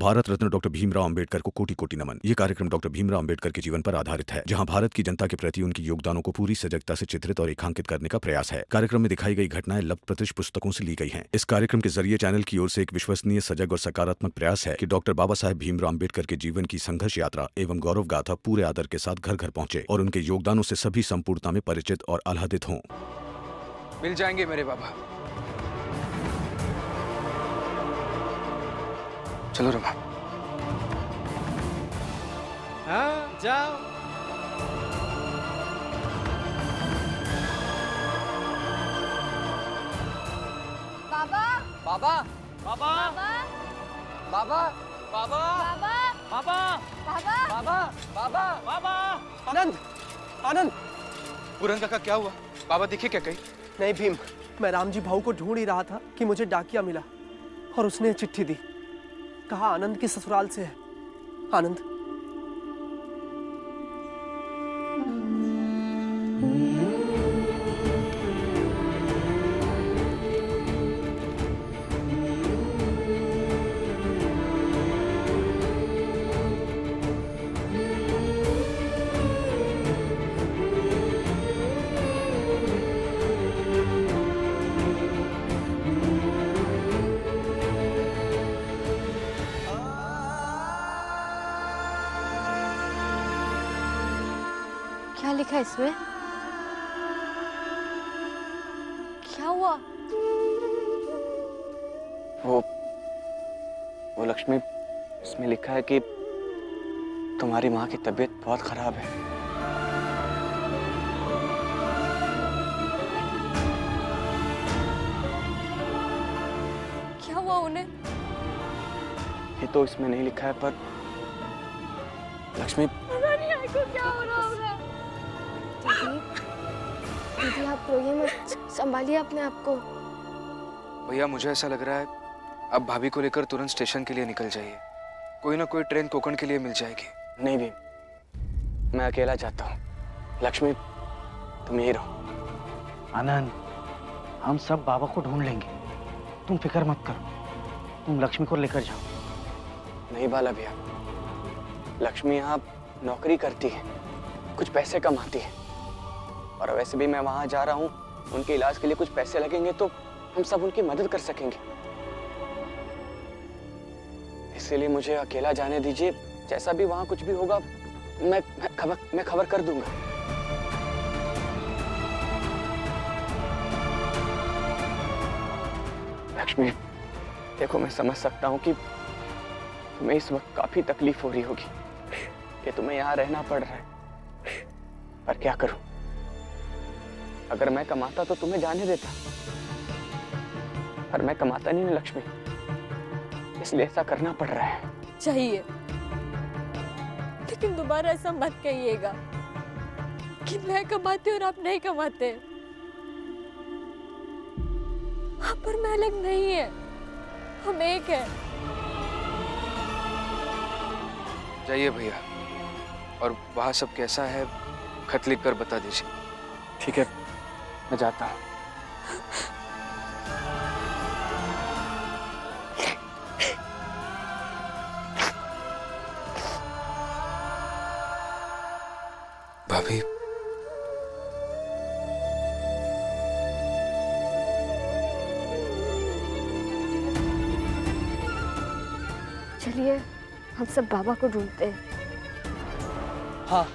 Bharat Ratna doctor Bhimrao Ambedkar को कोटि कोटि नमन। ये कार्यक्रम डॉक्टर भीमराव अंबेडकर के जीवन पर आधारित है, जहां भारत की जनता के प्रति उनके योगदानों को पूरी सजगता से चित्रित और रेखांकित करने का प्रयास है। कार्यक्रम में दिखाई गई घटनाएं लब्ध पुस्तकों से ली गई हैं। इस कार्यक्रम के जरिए चैनल की ओर से एक विश्वसनीय, सजग और सकारात्मक प्रयास है कि डॉक्टर बाबा साहेब भीमराव अंबेडकर के जीवन की संघर्ष यात्रा एवं गौरव गाथा पूरे आदर के साथ घर घर पहुंचे और उनके योगदानों से सभी संपूर्णता में परिचित और आह्लादित हों। मिल जाएंगे मेरे बाबा। चलो रमा। हाँ, जाओ। बाबा बाबा बाबा बाबा बाबा बाबा बाबा बाबा बाबा बाबा बाबा बाबा। आनंद, आनंद। पूरन काका क्या हुआ? बाबा दिखे क्या कहीं? नहीं भीम, मैं रामजी भाऊ को ढूंढ ही रहा था कि मुझे डाकिया मिला और उसने चिट्ठी दी। कहा आनंद की ससुराल से है। आनंद, क्या लिखा है इसमें? क्या हुआ? वो लक्ष्मी, इसमें लिखा है कि तुम्हारी माँ की तबीयत बहुत खराब है। क्या हुआ उन्हें? ये तो इसमें नहीं लिखा है, पर लक्ष्मी पता नहीं आई को क्या हो रहा होगा। दीदी आप रोइए मत, संभालिए अपने आप को। भैया मुझे ऐसा लग रहा है अब भाभी को लेकर तुरंत स्टेशन के लिए निकल जाइए। कोई ना कोई ट्रेन कोकण के लिए मिल जाएगी। नहीं भी, मैं अकेला जाता हूँ। लक्ष्मी तुम यही रहो। आनंद, हम सब बाबा को ढूंढ लेंगे, तुम फिक्र मत करो। तुम लक्ष्मी को लेकर जाओ। नहीं बाला भैया, लक्ष्मी यहाँ नौकरी करती है, कुछ पैसे कमाती है, और वैसे भी मैं वहां जा रहा हूँ, उनके इलाज के लिए कुछ पैसे लगेंगे तो हम सब उनकी मदद कर सकेंगे। इसीलिए मुझे अकेला जाने दीजिए। जैसा भी वहां कुछ भी होगा मैं खबर कर दूंगा। लक्ष्मी देखो, मैं समझ सकता हूँ कि तुम्हें इस वक्त काफी तकलीफ हो रही होगी कि तुम्हें यहाँ रहना पड़ रहा है, पर क्या करूं? अगर मैं कमाता तो तुम्हें जाने देता, पर मैं कमाता नहीं ना लक्ष्मी, इसलिए ऐसा करना पड़ रहा है। चाहिए, लेकिन दोबारा ऐसा मत कहिएगा कि मैं कमाती और आप नहीं कमाते। आप पर मैं अलग नहीं है, हम एक है। जाइए भैया, और वहां सब कैसा है खत लिख कर बता दीजिए। ठीक है, मैं जाता हूँ। भाभी, चलिए हम सब बाबा को ढूंढते हैं। हाँ,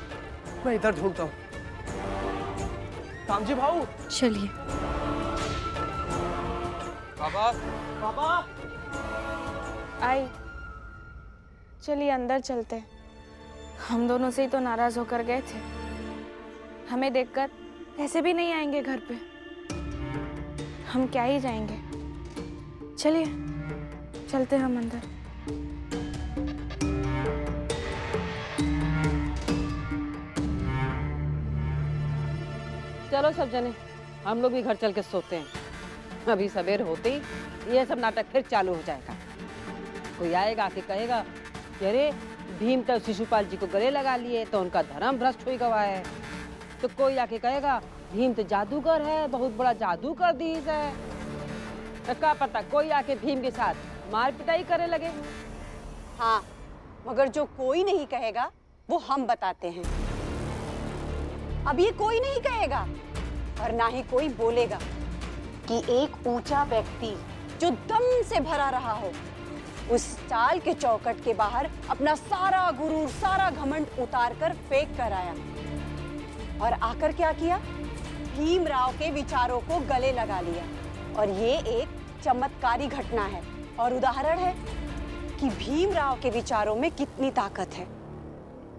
मैं इधर ढूंढता हूँ। रामजी भाऊ, चलिए। बाबा बाबा। आई, चलिए अंदर चलते हैं। हम दोनों से ही तो नाराज होकर गए थे। हमें देखकर ऐसे भी नहीं आएंगे घर पे। हम क्या ही जाएंगे। चलिए चलते हैं हम अंदर। चलो सब जने, हम लोग भी घर चल के सोते हैं। अभी सवेर होते ही ये सब नाटक फिर चालू हो जाएगा। कोई आएगा आके कहेगा कि अरे भीम तो शिशुपाल जी को गले लगा लिए तो उनका धर्म भ्रष्ट हो गवा है। तो कोई आके कहेगा भीम तो जादूगर है, बहुत बड़ा जादू कर दी है। तो क्या पता कोई आके भीम के साथ मार पिटाई करे लगे। हाँ, मगर जो कोई नहीं कहेगा वो हम बताते हैं। अब ये कोई नहीं कहेगा और ना ही कोई बोलेगा कि एक ऊंचा व्यक्ति जो दम से भरा रहा हो उस चाल के चौखट के बाहर अपना सारा गुरूर, सारा घमंड उतार कर फेंक कर आया और आकर क्या किया? भीमराव के विचारों को गले लगा लिया। और ये एक चमत्कारी घटना है और उदाहरण है कि भीमराव के विचारों में कितनी ताकत है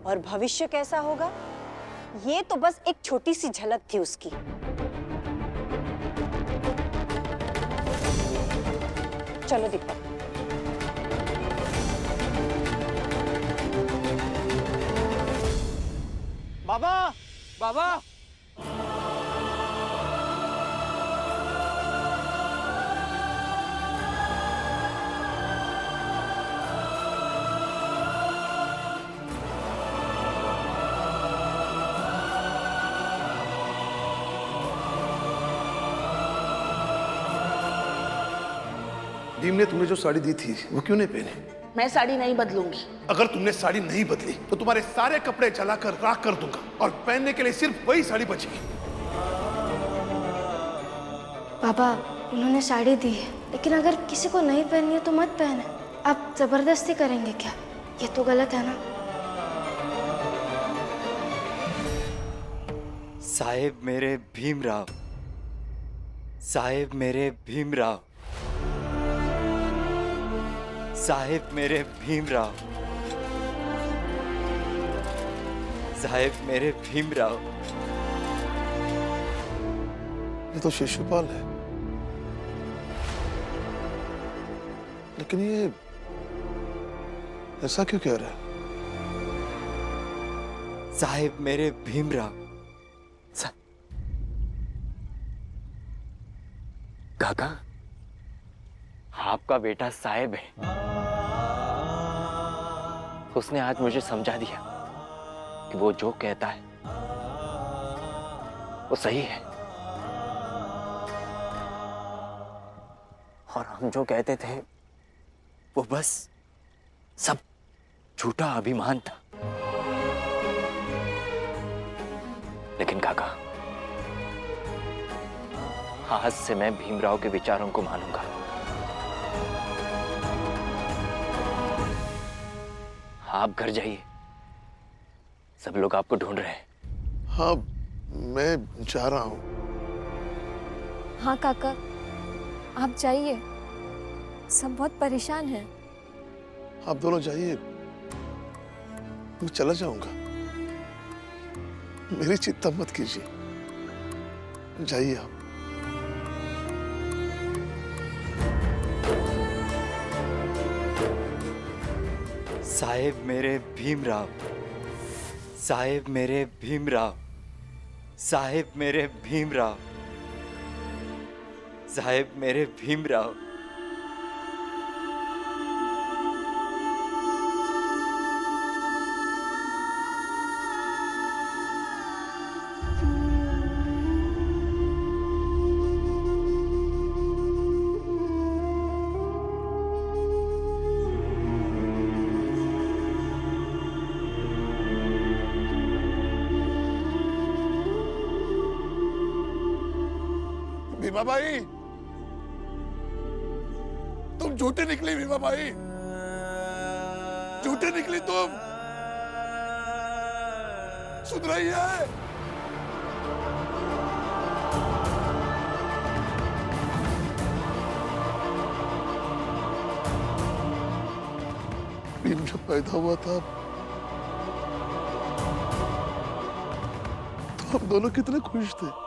और भविष्य कैसा होगा। ये तो बस एक छोटी सी झलक थी उसकी। चलो दीपक। बाबा बाबा भीम ने तुम्हें जो साड़ी दी थी वो क्यों नहीं पहनी? मैं साड़ी नहीं बदलूंगी। अगर तुमने साड़ी नहीं बदली तो तुम्हारे सारे कपड़े जलाकर राख कर दूंगा और पहनने के लिए सिर्फ वही साड़ी बचेगी। पापा, उन्होंने साड़ी दी है, लेकिन अगर किसी को नहीं पहननी है तो मत पहने। आप जबरदस्ती करेंगे क्या? ये तो गलत है ना। साहेब मेरे भीमराव, साहेब मेरे भीमराव, साहेब मेरे भीमराव, साहेब मेरे भीमराव। ये तो शिशुपाल है, लेकिन ये ऐसा क्यों कह रहा है? साहेब मेरे भीमराव। काका, आपका बेटा साहेब है। उसने आज मुझे समझा दिया कि वो जो कहता है वो सही है और हम जो कहते थे वो बस सब झूठा अभिमान था। लेकिन काका, आज से मैं भीमराव के विचारों को मानूंगा। आप घर जाइए, सब लोग आपको ढूंढ रहे हैं। हाँ, मैं जा रहा हूं। हाँ काका, आप जाइए, सब बहुत परेशान हैं। आप दोनों जाइए, मैं चला जाऊंगा। मेरी चिंता मत कीजिए, जाइए आप। साहेब मेरे भीमराव, साहेब मेरे भीमराव, साहेब मेरे भीमराव, साहेब मेरे भीमराव। भीमा भाई, तुम झूठे निकली। भीमा भाई, झूठे निकली तुम। सुन रही है? भीम जब पैदा हुआ था तो हम दोनों कितने खुश थे।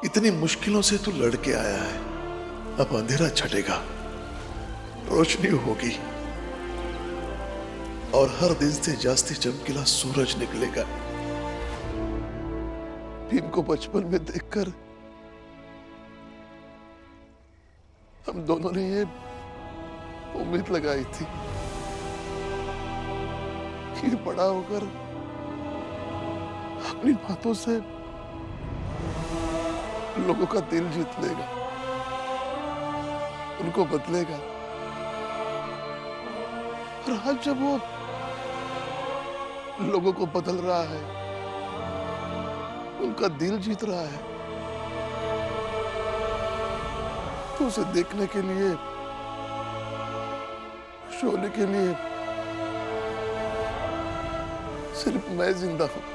इतनी मुश्किलों से तू लड़के आया है, अब अंधेरा छटेगा, रोशनी होगी और हर दिन से जास्ती चमकीला सूरज निकलेगा। भीम को बचपन में देखकर हम दोनों ने ये उम्मीद लगाई थी कि बड़ा होकर अपनी बातों से लोगों का दिल जीत लेगा, उनको बदलेगा। शुक्र जब वो लोगों को बदल रहा है, उनका दिल जीत रहा है, तो उसे देखने के लिए, शोले के लिए सिर्फ मैं जिंदा हूं।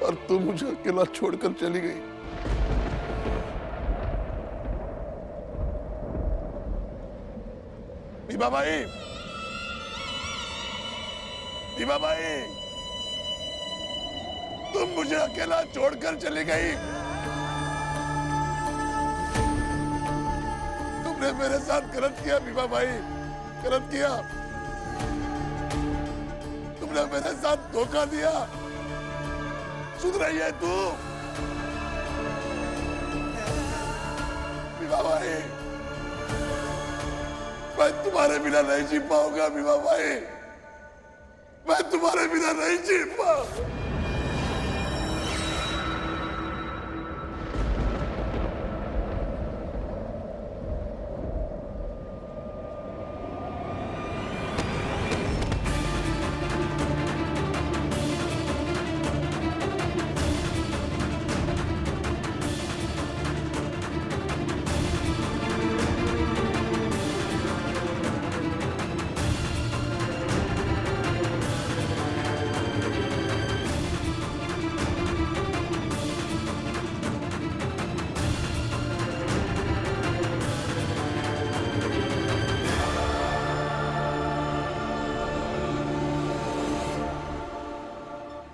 और तू मुझे अकेला छोड़कर चली गई। दीपा भाई, दीपा भाई, तुम मुझे अकेला छोड़कर चली गई। तुमने मेरे साथ गलत किया दीपा भाई, गलत किया। तुमने मेरे साथ धोखा दिया। सुन रही है तू? दीपा भाई, मैं तुम्हारे बिना नहीं जी पाऊंगा दीपा भाई, मैं तुम्हारे बिना नहीं जी पाऊंगा।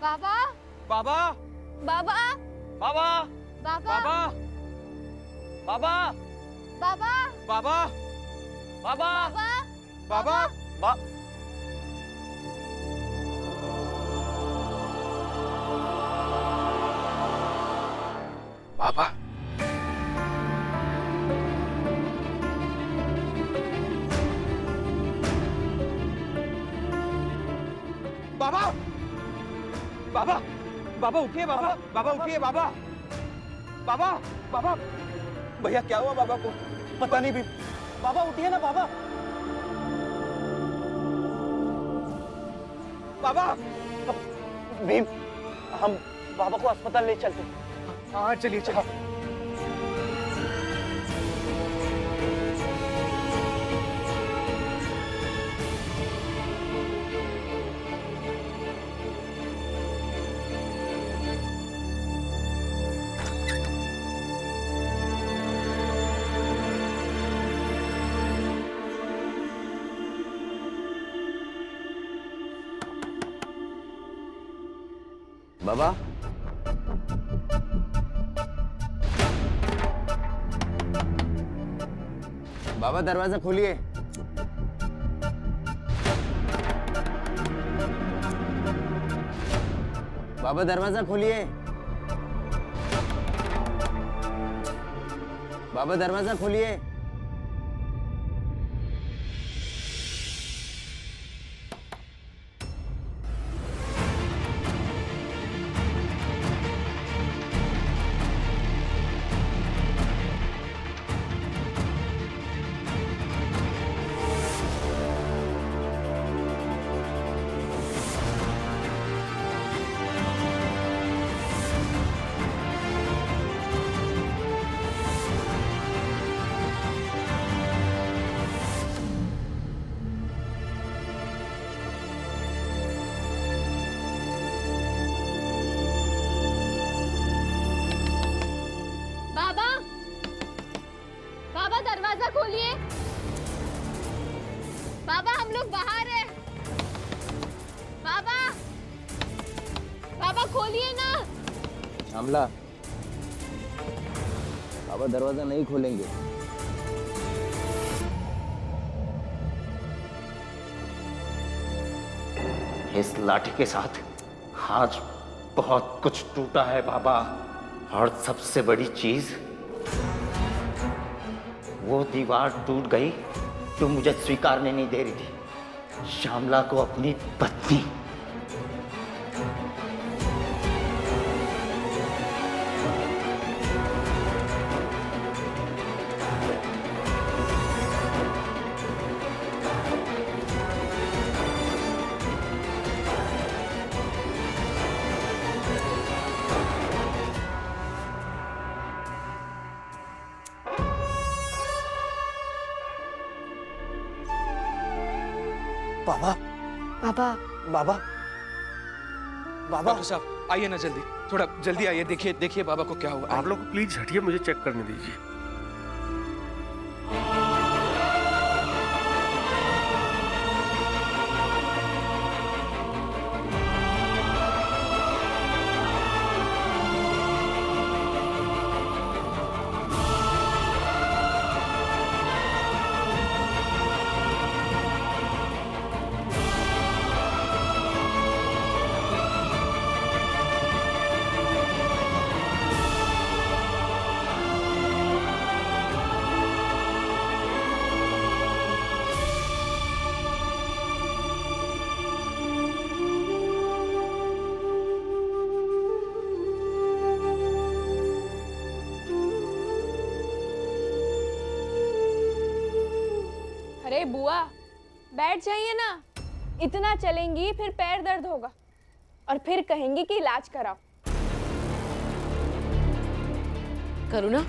बाबा बाबा बाबा बाबा बाबा बाबा बाबा बाबा बाबा बाबा बाबा बाबा बाबा बाबा बाबा उठिए बाबा, बाबा उठिए बाबा, बाबा बाबा भैया क्या हुआ बाबा को? पता नहीं भी। बाबा उठिए ना बाबा, बाबा। भीम, हम बाबा को अस्पताल ले चलते। हाँ चलिए चलिए। बाबा, बाबा दरवाजा खोलिए। बाबा दरवाजा खोलिए। बाबा दरवाजा खोलिए। बाबा बाबा दरवाजा खोलिए। बाबा हम लोग बाहर हैं। बाबा बाबा खोलिए ना। श्यामला, बाबा दरवाजा नहीं खोलेंगे। इस लाठी के साथ आज बहुत कुछ टूटा है बाबा, और सबसे बड़ी चीज वो दीवार टूट गई जो मुझे स्वीकारने नहीं दे रही थी, श्यामला को अपनी पत्नी। बाबा पापा बाबा बाबा डॉक्टर साहब आइए ना जल्दी, थोड़ा जल्दी आइए, देखिए देखिए बाबा को क्या हुआ। आप लोग प्लीज हटिए, मुझे चेक करने दीजिए। अरे बुआ बैठ जाइए ना, इतना चलेंगी फिर पैर दर्द होगा और फिर कहेंगी कि इलाज कराओ। करुणा,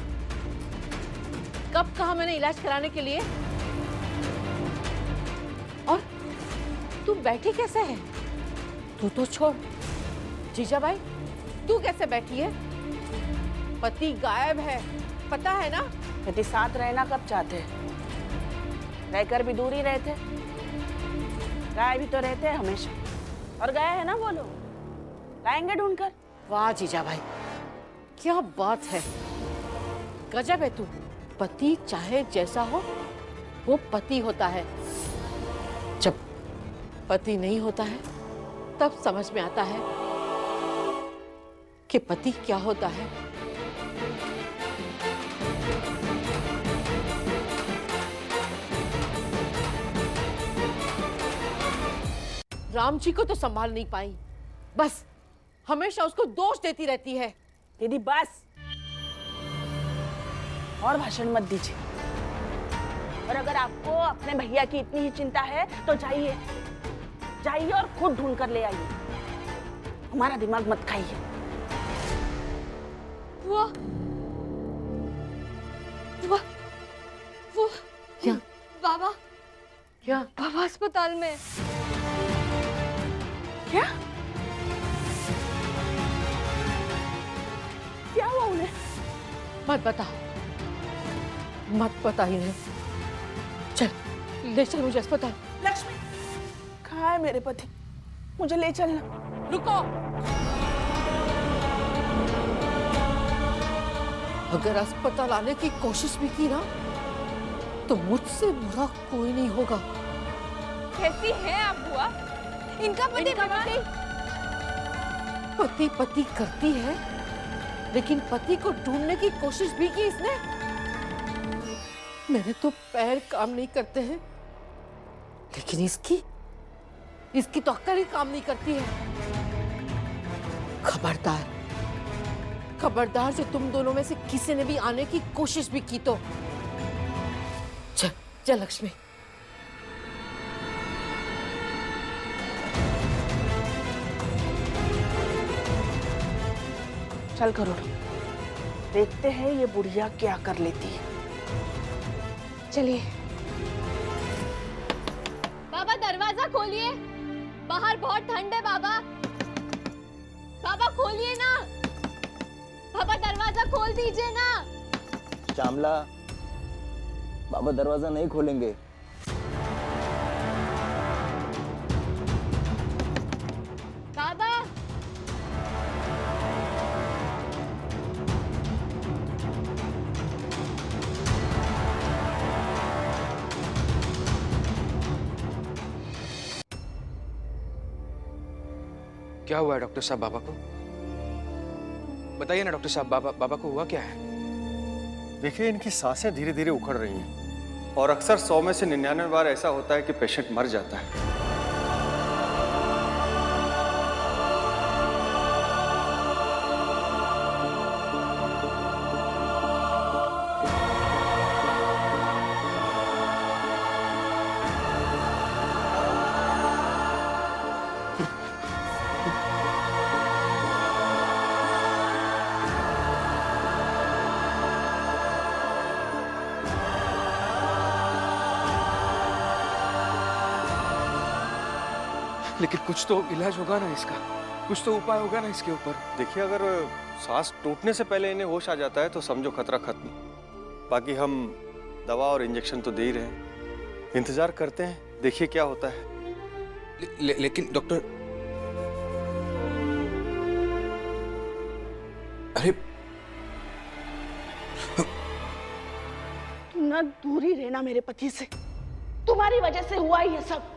कब कहा मैंने इलाज कराने के लिए? और तू बैठी कैसे है? तू तो छोड़, जीजाबाई तू कैसे बैठी है? पति गायब है, पता है ना? पति साथ रहना कब चाहते हैं? रहकर भी दूर ही रहते, गाय भी तो रहते हैं हमेशा। और गए है ना वो लोग, लाएंगे ढूंढकर। वाह जीजाबाई, क्या बात है, गजब है तू। पति चाहे जैसा हो वो पति होता है, जब पति नहीं होता है तब समझ में आता है कि पति क्या होता है। राम जी को तो संभाल नहीं पाई, बस हमेशा उसको दोष देती रहती है। दीदी बस, और भाषण मत दीजिए। और अगर आपको अपने भैया की इतनी ही चिंता है तो जाइए, जाइए और खुद ढूंढ कर ले आइए, हमारा दिमाग मत खाइए। वो वो वो क्या? बाबा, क्या? बाबा अस्पताल में। क्या क्या हुआ उन्हें? मत बता, मत बता इन्हें। चल ले चल मुझे अस्पताल। लक्ष्मी, कहाँ है मेरे पति? मुझे ले चलना। रुको, अगर अस्पताल आने की कोशिश भी की ना तो मुझसे बुरा कोई नहीं होगा। कैसी हैं आप बुआ? इनका पति पति पति करती है, लेकिन पति को ढूंढने की कोशिश भी की इसने। मेरे तो पैर काम नहीं करते हैं, लेकिन इसकी तो अक्ल ही काम नहीं करती है। खबरदार, खबरदार, जो तुम दोनों में से किसी ने भी आने की कोशिश भी की तो। चल चल लक्ष्मी। चल करुण, देखते हैं ये बुढ़िया क्या कर लेती है। चलिए। बाबा दरवाजा खोलिए, बाहर बहुत ठंड है। बाबा, बाबा खोलिए ना, बाबा दरवाजा खोल दीजिए ना। श्यामला, बाबा दरवाजा नहीं खोलेंगे। बाबा, क्या हुआ है डॉक्टर साहब बाबा को? बताइए ना डॉक्टर साहब, बाबा को हुआ क्या है? देखिए, इनकी सांसें धीरे धीरे उखड़ रही हैं और अक्सर 100 में से 99 बार ऐसा होता है कि पेशेंट मर जाता है। लेकिन कुछ तो इलाज होगा ना इसका, कुछ तो उपाय होगा ना इसके ऊपर। देखिए, अगर सांस टूटने से पहले इन्हें होश आ जाता है तो समझो खतरा खत्म। बाकी हम दवा और इंजेक्शन तो दे ही रहे हैं, इंतजार करते हैं, देखिए क्या होता है। लेकिन डॉक्टर, अरे तुम ना दूर ही रहना मेरे पति से, तुम्हारी वजह से हुआ ये सब।